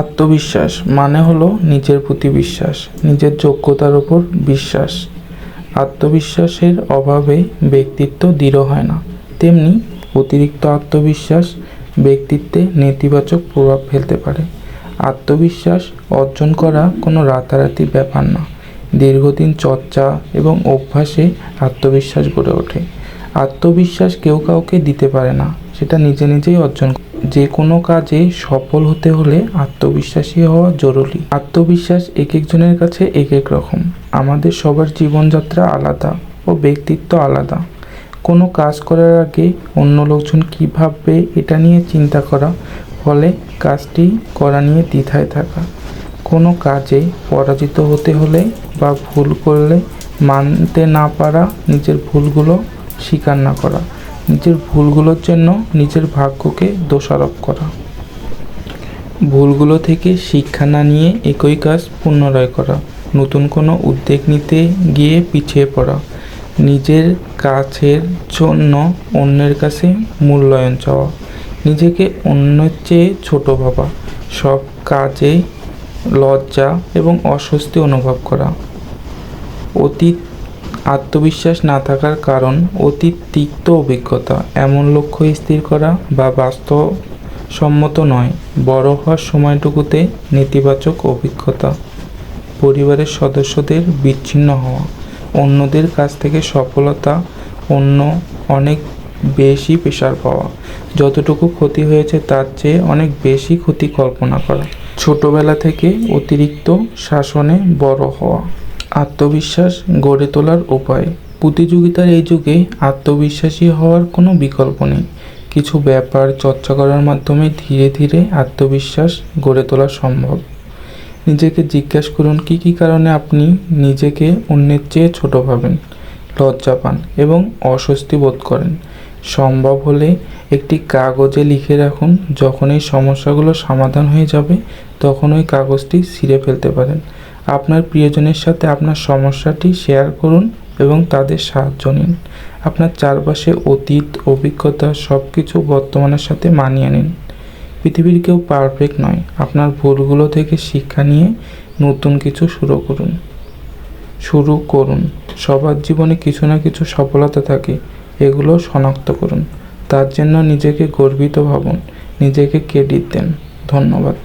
আত্মবিশ্বাস মানে হলো নিজের প্রতি বিশ্বাস, নিজের যোগ্যতার উপর বিশ্বাস। আত্মবিশ্বাসের অভাবে ব্যক্তিত্ব দৃঢ় হয় না, তেমনি অতিরিক্ত আত্মবিশ্বাস ব্যক্তিত্বে নেতিবাচক প্রভাব ফেলতে পারে। আত্মবিশ্বাস অর্জন করা কোনো রাতারাতি ব্যাপার না, দীর্ঘদিন চর্চা এবং অভ্যাসে আত্মবিশ্বাস গড়ে ওঠে। আত্মবিশ্বাস কেউ কাউকে দিতে পারে না, সেটা নিজে নিজেই অর্জন। যে কোনো কাজে সফল হতে হলে আত্মবিশ্বাসী হওয়া জরুরি। আত্মবিশ্বাস এক একজনের কাছে এক এক রকম। আমাদের সবার জীবনযাত্রা আলাদা ও ব্যক্তিত্ব আলাদা। কোনো কাজ করার আগে অন্য লোকজন কী ভাববে এটা নিয়ে চিন্তা করা, ফলে কাজটি করা নিয়ে দ্বিধায় থাকা। কোনো কাজে পরাজিত হতে হলে বা ভুল করলে মানতে না পারা, নিজের ভুলগুলো স্বীকার না করা, নিজের ভুলগুলোর জন্য নিজের ভাগ্যকে দোষারোপ করা, ভুলগুলো থেকে শিক্ষা না নিয়ে একই কাজ পুনরায় করা, নতুন কোনো উদ্যোগ নিতে গিয়ে পিছিয়ে পড়া, নিজের কাছের জন্য অন্যের কাছে মূল্যায়ন চাওয়া, নিজেকে অন্যের চেয়ে ছোট ভাবা, সব কাজে লজ্জা এবং অস্বস্তি অনুভব করা। অতীত আত্মবিশ্বাস না থাকার কারণ অতীত তিক্ত অভিজ্ঞতা, এমন লক্ষ্য স্থির করা বা বাস্তবসম্মত নয়। বড় হওয়ার সময়টুকুতে নেতিবাচক অভিজ্ঞতা, পরিবারের সদস্যদের বিচ্ছিন্ন হওয়া, অন্যদের কাছ থেকে সফলতা অনেক বেশি প্রেশার পাওয়া, যতটুকু ক্ষতি হয়েছে তার চেয়ে অনেক বেশি ক্ষতি কল্পনা করা, ছোটবেলা থেকে অতিরিক্ত শাসনে বড় হওয়া। আত্মবিশ্বাস গড়ে তোলার উপায়। প্রতিযোগিতার এই যুগে আত্মবিশ্বাসী হওয়ার কোনো বিকল্প নেই। কিছু ব্যাপার চর্চা করার মাধ্যমে ধীরে ধীরে আত্মবিশ্বাস গড়ে তোলা সম্ভব। নিজেকে জিজ্ঞাসা করুন কী কী কারণে আপনি নিজেকে অন্যের চেয়ে ছোট ভাবেন, লজ্জা পান এবং অস্বস্তি বোধ করেন। সম্ভব হলে একটি কাগজে লিখে রাখুন। যখন এই সমস্যাগুলো সমাধান হয়ে যাবে তখন ওই কাগজটি ছিঁড়ে ফেলতে পারেন। আপনার প্রিয়জনের সাথে আপনার সমস্যাটি শেয়ার করুন এবং তাদের সাহায্য নিন। আপনার চারপাশে অতীত অভিজ্ঞতা সব কিছু বর্তমানের সাথে মানিয়ে নিন। পৃথিবীর কেউ পারফেক্ট নয়। আপনার ভুলগুলো থেকে শিক্ষা নিয়ে নতুন কিছু শুরু করুন। সবার জীবনে কিছু না কিছু সফলতা থাকে, এগুলো শনাক্ত করুন। তার জন্য নিজেকে গর্বিত ভাবুন, নিজেকে ক্রেডিট দেন। ধন্যবাদ।